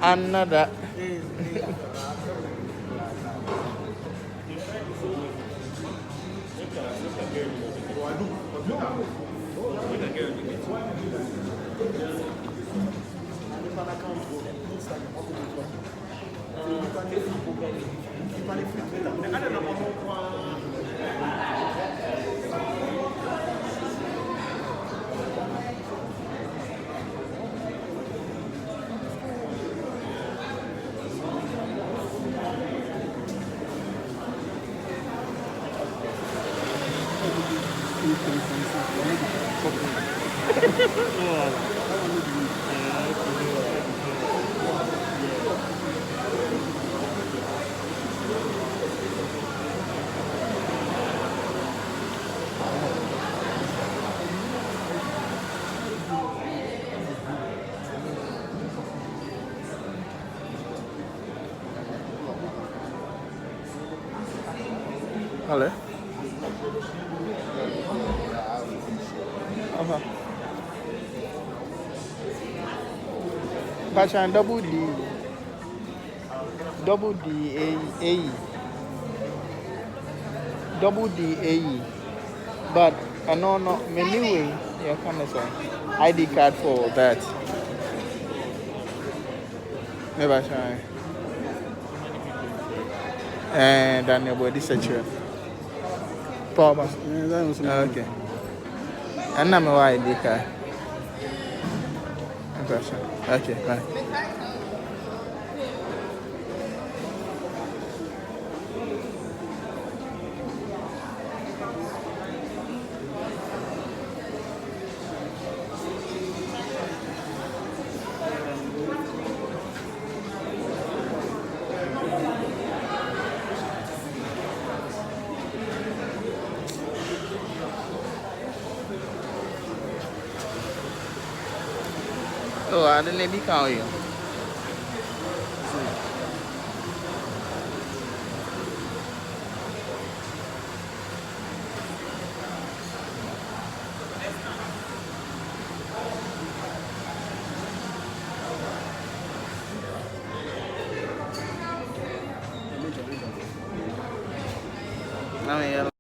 Another. Hello. Passion double D A E, double D A E. But no, anyway, yeah, kind of say ID card for that. Never try. And Daniel body search. Papa. Okay. And I'm a ID card. Okay, bye. Oh, I didn't need to call you. I mean,